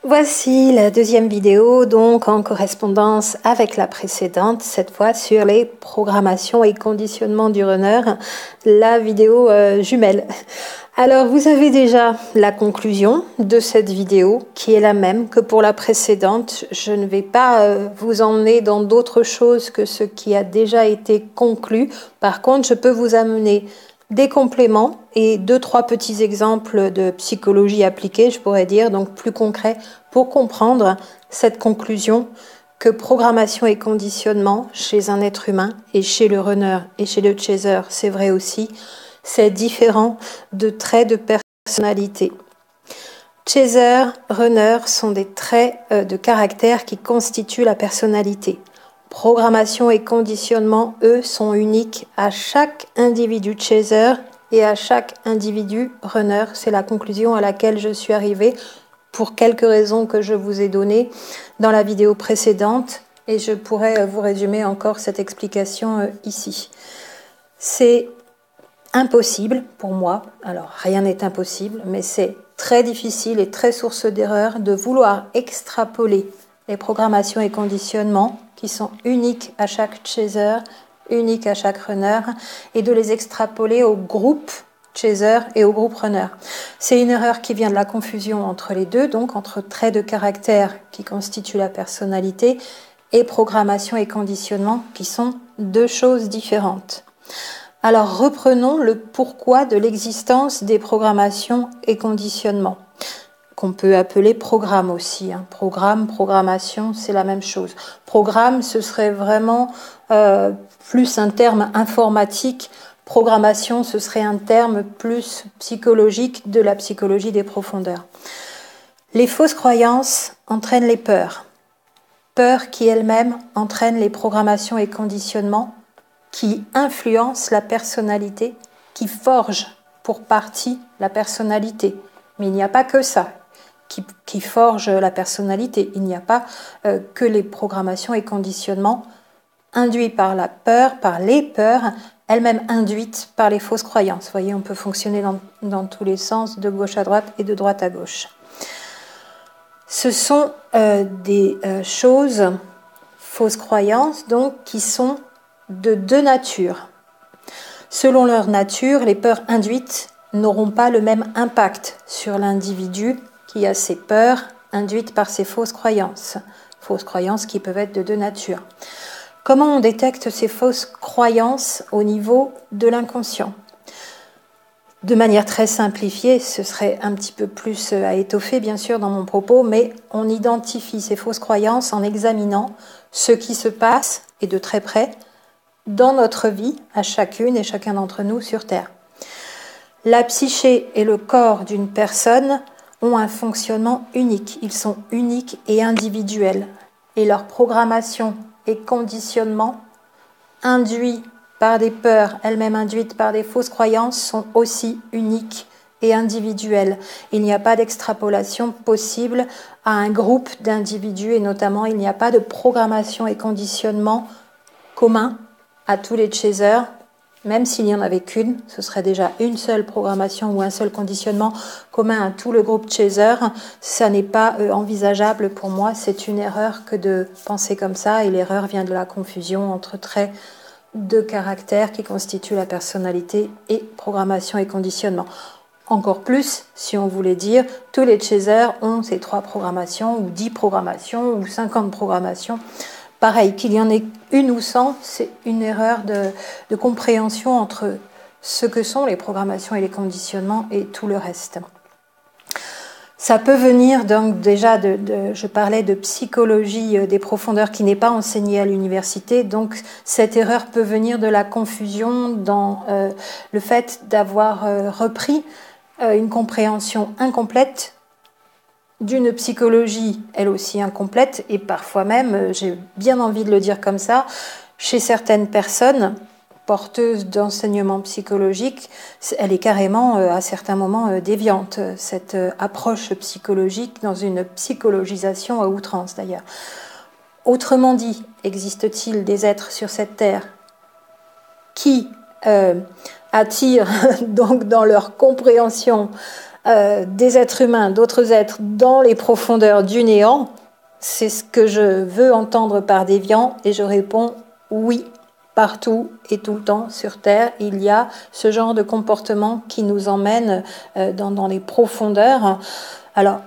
Voici la deuxième vidéo, donc en correspondance avec la précédente, cette fois sur les programmations et conditionnements du runner, la vidéo jumelle. Alors vous avez déjà la conclusion de cette vidéo qui est la même que pour la précédente. Je ne vais pas vous emmener dans d'autres choses que ce qui a déjà été conclu. Par contre, je peux vous amener des compléments et 2-3 petits exemples de psychologie appliquée, je pourrais dire, donc plus concrets, pour comprendre cette conclusion que programmation et conditionnement chez un être humain et chez le runner et chez le chaser, c'est vrai aussi, c'est différent de traits de personnalité. Chaser, runner sont des traits de caractère qui constituent la personnalité. Programmation et conditionnement, eux, sont uniques à chaque individu chaser et à chaque individu runner. C'est la conclusion à laquelle je suis arrivée pour quelques raisons que je vous ai données dans la vidéo précédente et je pourrais vous résumer encore cette explication ici. C'est impossible pour moi, alors rien n'est impossible, mais c'est très difficile et très source d'erreur de vouloir extrapoler les programmations et conditionnements qui sont uniques à chaque chaser, uniques à chaque runner, et de les extrapoler au groupe chaser et au groupe runner. C'est une erreur qui vient de la confusion entre les deux, donc entre traits de caractère qui constituent la personnalité et programmation et conditionnement qui sont deux choses différentes. Alors reprenons le pourquoi de l'existence des programmations et conditionnements, qu'on peut appeler programme aussi. Programme, programmation, c'est la même chose. Programme, ce serait vraiment plus un terme informatique. Programmation, ce serait un terme plus psychologique de la psychologie des profondeurs. Les fausses croyances entraînent les peurs. Peurs qui elles-mêmes entraînent les programmations et conditionnements qui influencent la personnalité, qui forgent pour partie la personnalité. Mais il n'y a pas que ça qui forge la personnalité. Il n'y a pas que les programmations et conditionnements induits par la peur, par les peurs, elles-mêmes induites par les fausses croyances. Vous voyez, on peut fonctionner dans tous les sens, de gauche à droite et de droite à gauche. Ce sont des choses, fausses croyances, donc, qui sont de deux natures. Selon leur nature, les peurs induites n'auront pas le même impact sur l'individu qui a ces peurs induites par ces fausses croyances qui peuvent être de deux natures. Comment on détecte ces fausses croyances au niveau de l'inconscient ? De manière très simplifiée, ce serait un petit peu plus à étoffer bien sûr dans mon propos, mais on identifie ces fausses croyances en examinant ce qui se passe, et de très près, dans notre vie, à chacune et chacun d'entre nous sur Terre. La psyché et le corps d'une personne ont un fonctionnement unique. Ils sont uniques et individuels. Et leur programmation et conditionnement, induits par des peurs, elles-mêmes induites par des fausses croyances, sont aussi uniques et individuels. Il n'y a pas d'extrapolation possible à un groupe d'individus et notamment il n'y a pas de programmation et conditionnement commun à tous les chasers, même s'il n'y en avait qu'une, ce serait déjà une seule programmation ou un seul conditionnement commun à tout le groupe chaser. Ça n'est pas envisageable pour moi, c'est une erreur que de penser comme ça, et l'erreur vient de la confusion entre traits de caractère qui constituent la personnalité et programmation et conditionnement. Encore plus, si on voulait dire, tous les chasers ont ces 3 programmations, ou 10 programmations, ou 50 programmations. Pareil, qu'il y en ait une ou 100, c'est une erreur de compréhension entre ce que sont les programmations et les conditionnements et tout le reste. Ça peut venir donc déjà je parlais de psychologie des profondeurs qui n'est pas enseignée à l'université, donc cette erreur peut venir de la confusion dans le fait d'avoir repris une compréhension incomplète d'une psychologie, elle aussi incomplète, et parfois même, j'ai bien envie de le dire comme ça, chez certaines personnes porteuses d'enseignement psychologique, elle est carrément à certains moments déviante, cette approche psychologique dans une psychologisation à outrance d'ailleurs. Autrement dit, existe-t-il des êtres sur cette terre qui attirent donc dans leur compréhension des êtres humains, d'autres êtres dans les profondeurs du néant? C'est ce que je veux entendre par déviant et je réponds oui. Partout et tout le temps sur Terre, il y a ce genre de comportement qui nous emmène dans les profondeurs. Alors,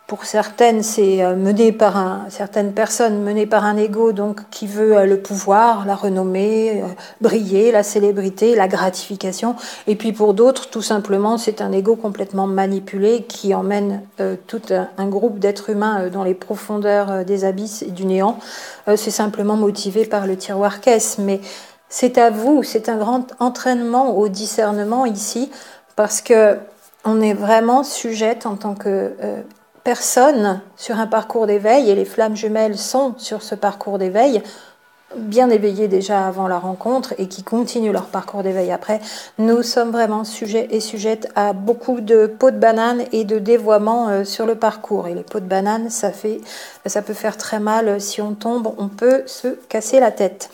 pour certaines, c'est certaines personnes menées par un ego donc qui veut le pouvoir, la renommée, briller, la célébrité, la gratification. Et puis pour d'autres, tout simplement, c'est un ego complètement manipulé qui emmène tout un groupe d'êtres humains dans les profondeurs des abysses et du néant. C'est simplement motivé par le tiroir caisse. Mais c'est à vous, c'est un grand entraînement au discernement ici, parce que on est vraiment sujette en tant que personne sur un parcours d'éveil, et les flammes jumelles sont sur ce parcours d'éveil, bien éveillées déjà avant la rencontre et qui continuent leur parcours d'éveil après. Nous sommes vraiment sujets et sujettes à beaucoup de peaux de banane et de dévoiement sur le parcours. Et les peaux de banane, ça peut faire très mal. Si on tombe, on peut se casser la tête.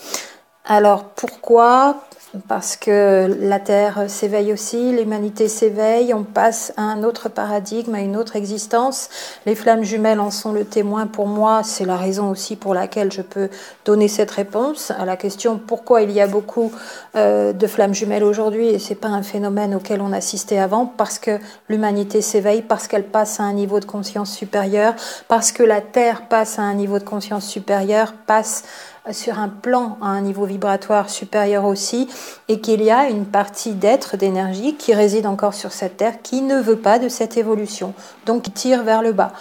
Alors pourquoi ? Parce que la Terre s'éveille aussi, l'humanité s'éveille, on passe à un autre paradigme, à une autre existence. Les flammes jumelles en sont le témoin pour moi, c'est la raison aussi pour laquelle je peux donner cette réponse à la question pourquoi il y a beaucoup de flammes jumelles aujourd'hui et c'est pas un phénomène auquel on assistait avant, parce que l'humanité s'éveille, parce qu'elle passe à un niveau de conscience supérieur, parce que la Terre passe à un niveau de conscience supérieur, passe sur un plan à un niveau vibratoire supérieur aussi, et qu'il y a une partie d'être, d'énergie qui réside encore sur cette terre, qui ne veut pas de cette évolution, donc qui tire vers le bas.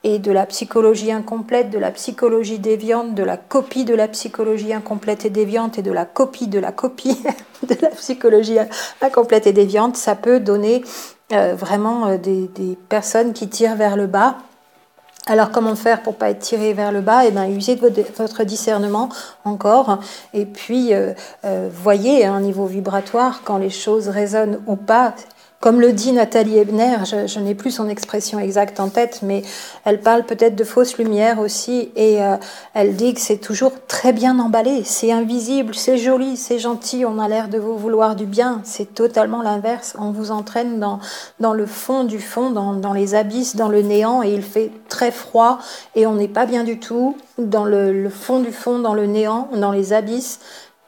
Et de la psychologie incomplète, de la psychologie déviante, de la copie de la psychologie incomplète et déviante, et de la copie de la psychologie incomplète et déviante, ça peut donner vraiment des personnes qui tirent vers le bas. Alors comment faire pour pas être tiré vers le bas? Usez de votre discernement encore, et puis voyez à un niveau vibratoire quand les choses résonnent ou pas. Comme le dit Nathalie Ebner, je n'ai plus son expression exacte en tête, mais elle parle peut-être de fausse lumière aussi, et elle dit que c'est toujours très bien emballé, c'est invisible, c'est joli, c'est gentil, on a l'air de vous vouloir du bien. C'est totalement l'inverse, on vous entraîne dans le fond du fond, dans les abysses, dans le néant, et il fait très froid, et on n'est pas bien du tout, dans le fond du fond, dans le néant, dans les abysses,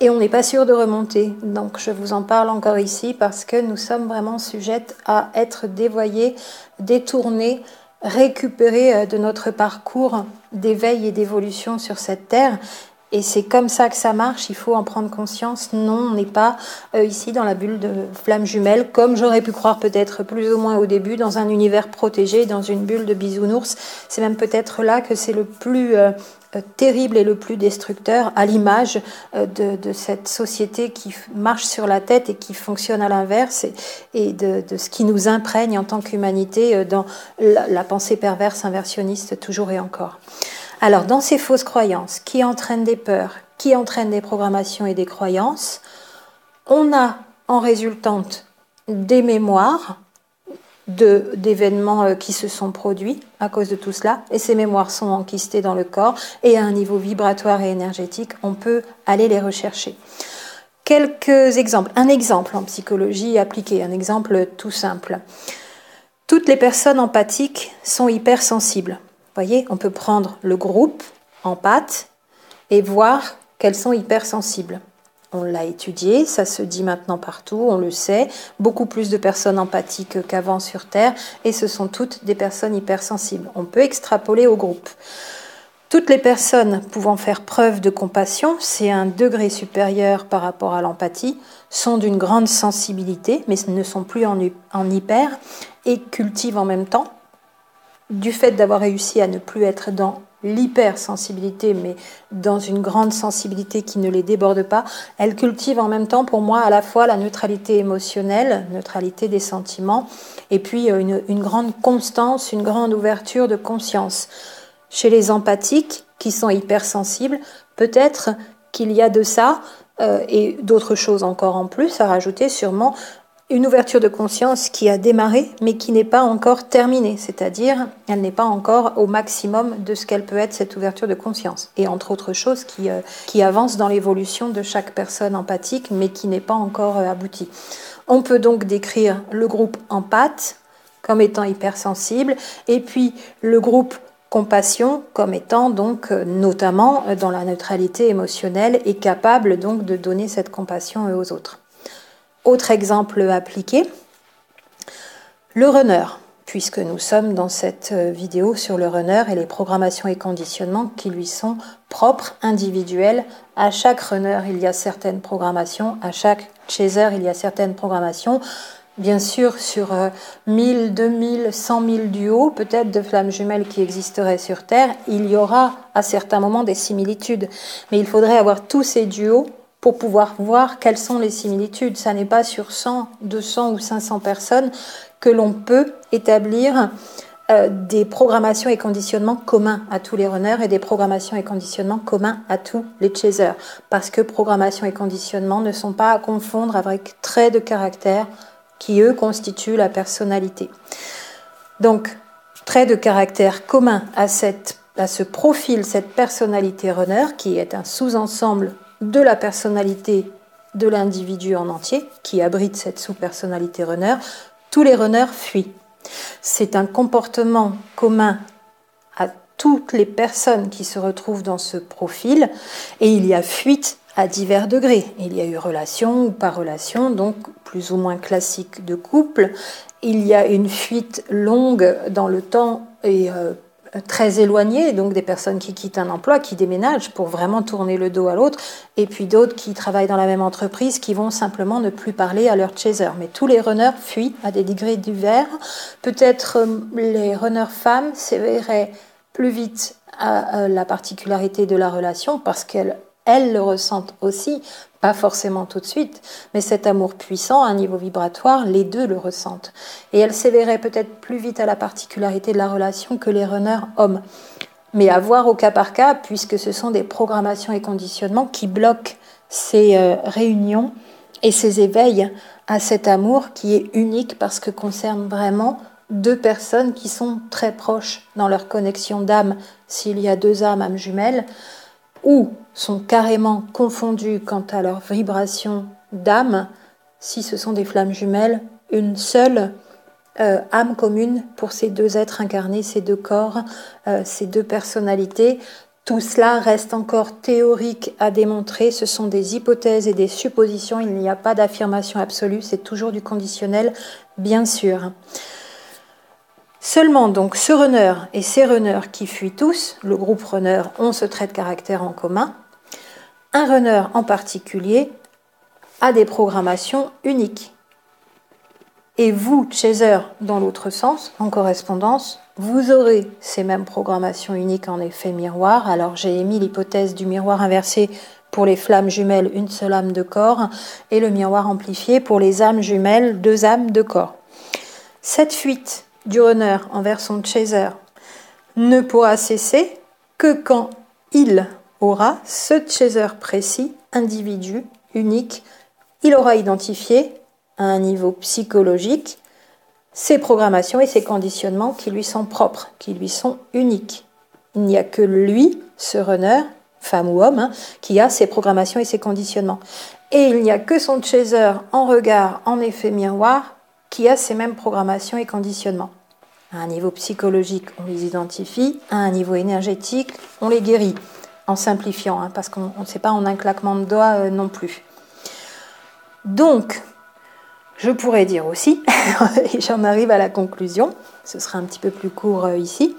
et on n'est pas sûr de remonter. Donc je vous en parle encore ici parce que nous sommes vraiment sujettes à être dévoyées, détournées, récupérées de notre parcours d'éveil et d'évolution sur cette terre. Et c'est comme ça que ça marche, il faut en prendre conscience. Non, on n'est pas ici dans la bulle de flammes jumelles, comme j'aurais pu croire peut-être plus ou moins au début, dans un univers protégé, dans une bulle de bisounours. C'est même peut-être là que c'est le plus terrible et le plus destructeur, à l'image de cette société qui marche sur la tête et qui fonctionne à l'inverse, et de ce qui nous imprègne en tant qu'humanité dans la pensée perverse inversionniste toujours et encore. Alors, dans ces fausses croyances qui entraînent des peurs, qui entraînent des programmations et des croyances, on a en résultante des mémoires d'événements qui se sont produits à cause de tout cela, et ces mémoires sont enquistées dans le corps, et à un niveau vibratoire et énergétique, on peut aller les rechercher. Quelques exemples. Un exemple en psychologie appliquée, un exemple tout simple. Toutes les personnes empathiques sont hypersensibles. Vous voyez, on peut prendre le groupe empathe et voir qu'elles sont hypersensibles. On l'a étudié, ça se dit maintenant partout, on le sait, beaucoup plus de personnes empathiques qu'avant sur Terre, et ce sont toutes des personnes hypersensibles. On peut extrapoler au groupe. Toutes les personnes pouvant faire preuve de compassion, c'est un degré supérieur par rapport à l'empathie, sont d'une grande sensibilité, mais ne sont plus en hyper, et cultivent en même temps, du fait d'avoir réussi à ne plus être dans l'hypersensibilité, mais dans une grande sensibilité qui ne les déborde pas, elles cultivent en même temps pour moi à la fois la neutralité émotionnelle, neutralité des sentiments, et puis une grande constance, une grande ouverture de conscience. Chez les empathiques, qui sont hypersensibles, peut-être qu'il y a de ça, et d'autres choses encore en plus à rajouter sûrement, une ouverture de conscience qui a démarré, mais qui n'est pas encore terminée, c'est-à-dire elle n'est pas encore au maximum de ce qu'elle peut être, cette ouverture de conscience. Et entre autres choses qui avancent dans l'évolution de chaque personne empathique, mais qui n'est pas encore aboutie. On peut donc décrire le groupe empathe comme étant hypersensible, et puis le groupe compassion comme étant donc notamment dans la neutralité émotionnelle et capable donc de donner cette compassion aux autres. Autre exemple appliqué, le runner, puisque nous sommes dans cette vidéo sur le runner et les programmations et conditionnements qui lui sont propres, individuels. À chaque runner, il y a certaines programmations, à chaque chaser, il y a certaines programmations. Bien sûr, sur 1000, 2000, 100 000 duos, peut-être de flammes jumelles qui existeraient sur Terre, il y aura à certains moments des similitudes. Mais il faudrait avoir tous ces duos pour pouvoir voir quelles sont les similitudes. Ça n'est pas sur 100, 200 ou 500 personnes que l'on peut établir des programmations et conditionnements communs à tous les runners et des programmations et conditionnements communs à tous les chasers. Parce que programmation et conditionnement ne sont pas à confondre avec traits de caractère qui, eux, constituent la personnalité. Donc, traits de caractère communs à ce profil, cette personnalité runner, qui est un sous-ensemble de la personnalité de l'individu en entier, qui abrite cette sous-personnalité runner, tous les runners fuient. C'est un comportement commun à toutes les personnes qui se retrouvent dans ce profil, et il y a fuite à divers degrés. Il y a eu relation ou pas relation, donc plus ou moins classique de couple. Il y a une fuite longue dans le temps et très éloignée, donc des personnes qui quittent un emploi, qui déménagent pour vraiment tourner le dos à l'autre, et puis d'autres qui travaillent dans la même entreprise, qui vont simplement ne plus parler à leur chaser. Mais tous les runners fuient à des degrés divers. Peut-être les runners femmes s'éveilleraient plus vite à la particularité de la relation, parce qu'elles le ressentent aussi, pas forcément tout de suite, mais cet amour puissant, à un niveau vibratoire, les deux le ressentent. Et elles s'éveilleraient peut-être plus vite à la particularité de la relation que les runners hommes. Mais à voir au cas par cas, puisque ce sont des programmations et conditionnements qui bloquent ces réunions et ces éveils à cet amour qui est unique parce que concerne vraiment deux personnes qui sont très proches dans leur connexion d'âme, s'il y a deux âmes jumelles, ou sont carrément confondus quant à leur vibration d'âme, si ce sont des flammes jumelles, une seule âme commune pour ces deux êtres incarnés, ces deux corps, ces deux personnalités. Tout cela reste encore théorique à démontrer, ce sont des hypothèses et des suppositions, il n'y a pas d'affirmation absolue, c'est toujours du conditionnel, bien sûr. Seulement donc ce runner et ces runners qui fuient tous, le groupe runner ont ce trait de caractère en commun. Un runner en particulier a des programmations uniques. Et vous, chaser, dans l'autre sens, en correspondance, vous aurez ces mêmes programmations uniques en effet miroir. Alors j'ai émis l'hypothèse du miroir inversé pour les flammes jumelles, une seule âme de corps, et le miroir amplifié pour les âmes jumelles, deux âmes de corps. Cette fuite du runner envers son chaser ne pourra cesser que quand il aura ce chaser précis, individu, unique, il aura identifié à un niveau psychologique ses programmations et ses conditionnements qui lui sont propres, qui lui sont uniques. Il n'y a que lui, ce runner, femme ou homme, qui a ses programmations et ses conditionnements. Et il n'y a que son chaser en regard, en effet miroir, qui a ces mêmes programmations et conditionnements. À un niveau psychologique, on les identifie, à un niveau énergétique, on les guérit, en simplifiant, parce qu'on ne sait pas en un claquement de doigts non plus. Donc, je pourrais dire aussi, et j'en arrive à la conclusion, ce sera un petit peu plus court ici,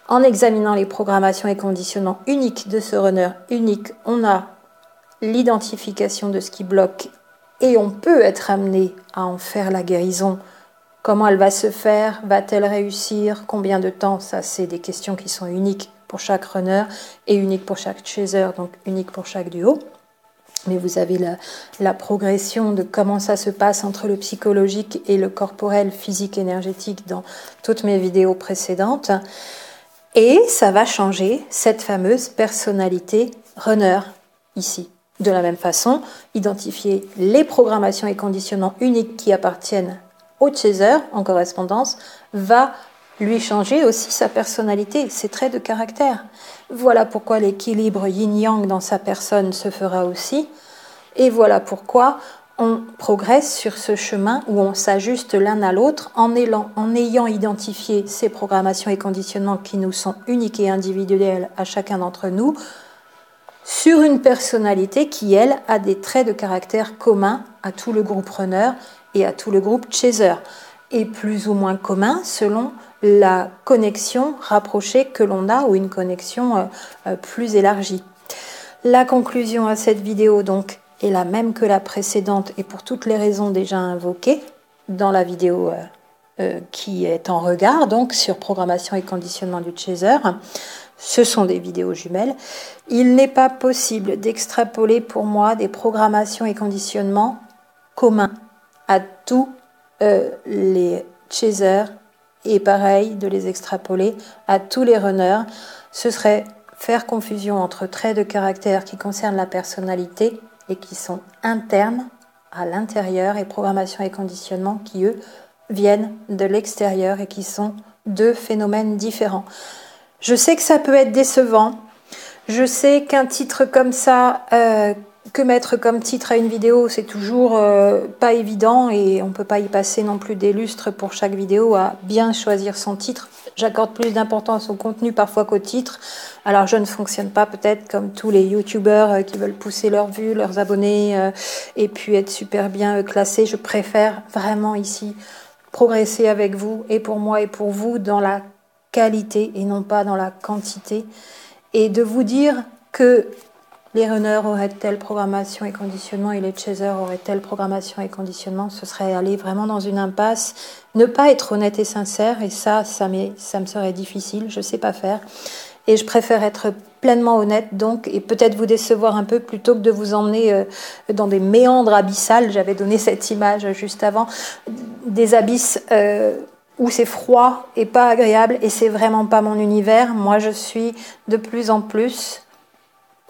en examinant les programmations et conditionnements uniques de ce runner unique, on a l'identification de ce qui bloque et on peut être amené à en faire la guérison. Comment elle va se faire? Va-t-elle réussir? Combien de temps? Ça, c'est des questions qui sont uniques pour chaque runner et uniques pour chaque chaser, donc uniques pour chaque duo. Mais vous avez la progression de comment ça se passe entre le psychologique et le corporel, physique, énergétique dans toutes mes vidéos précédentes. Et ça va changer cette fameuse personnalité runner ici. De la même façon, identifier les programmations et conditionnements uniques qui appartiennent au chaser en correspondance va lui changer aussi sa personnalité, ses traits de caractère. Voilà pourquoi l'équilibre yin-yang dans sa personne se fera aussi. Et voilà pourquoi on progresse sur ce chemin où on s'ajuste l'un à l'autre en ayant identifié ces programmations et conditionnements qui nous sont uniques et individuels à chacun d'entre nous, sur une personnalité qui, elle, a des traits de caractère communs à tout le groupe runner et à tout le groupe chaser, et plus ou moins communs selon la connexion rapprochée que l'on a ou une connexion plus élargie. La conclusion à cette vidéo donc est la même que la précédente et pour toutes les raisons déjà invoquées dans la vidéo qui est en regard, donc sur programmation et conditionnement du chaser. Ce sont des vidéos jumelles. Il n'est pas possible d'extrapoler pour moi des programmations et conditionnements communs à tous les chasers et pareil de les extrapoler à tous les runners. Ce serait faire confusion entre traits de caractère qui concernent la personnalité et qui sont internes à l'intérieur et programmation et conditionnement qui, eux, viennent de l'extérieur et qui sont deux phénomènes différents. Je sais que ça peut être décevant. Je sais qu'un titre comme ça, que mettre comme titre à une vidéo, c'est toujours pas évident et on peut pas y passer non plus des lustres pour chaque vidéo à bien choisir son titre. J'accorde plus d'importance au contenu parfois qu'au titre. Alors je ne fonctionne pas peut-être comme tous les youtubeurs qui veulent pousser leurs vues, leurs abonnés et puis être super bien classés. Je préfère vraiment ici progresser avec vous et pour moi et pour vous dans la qualité et non pas dans la quantité. Et de vous dire que les runners auraient telle programmation et conditionnement et les chasers auraient telle programmation et conditionnement, ce serait aller vraiment dans une impasse, ne pas être honnête et sincère, et ça me serait difficile, je ne sais pas faire. Et je préfère être pleinement honnête, donc, et peut-être vous décevoir un peu plutôt que de vous emmener dans des méandres abyssales. J'avais donné cette image juste avant, des abysses où c'est froid et pas agréable, et c'est vraiment pas mon univers. Moi, je suis de plus en plus...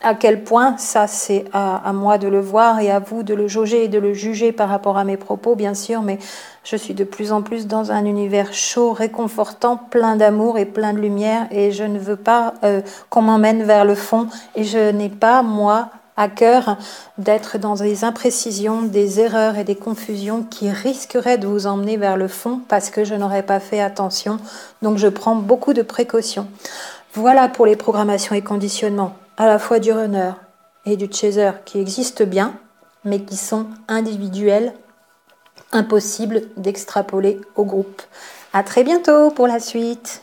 À quel point, ça c'est à moi de le voir et à vous de le jauger et de le juger par rapport à mes propos, bien sûr, mais je suis de plus en plus dans un univers chaud, réconfortant, plein d'amour et plein de lumière, et je ne veux pas qu'on m'emmène vers le fond, et je n'ai pas, moi, à cœur d'être dans des imprécisions, des erreurs et des confusions qui risqueraient de vous emmener vers le fond parce que je n'aurais pas fait attention, donc je prends beaucoup de précautions. Voilà pour les programmations et conditionnements, à la fois du runner et du chaser qui existent bien, mais qui sont individuels, impossibles d'extrapoler au groupe. À très bientôt pour la suite.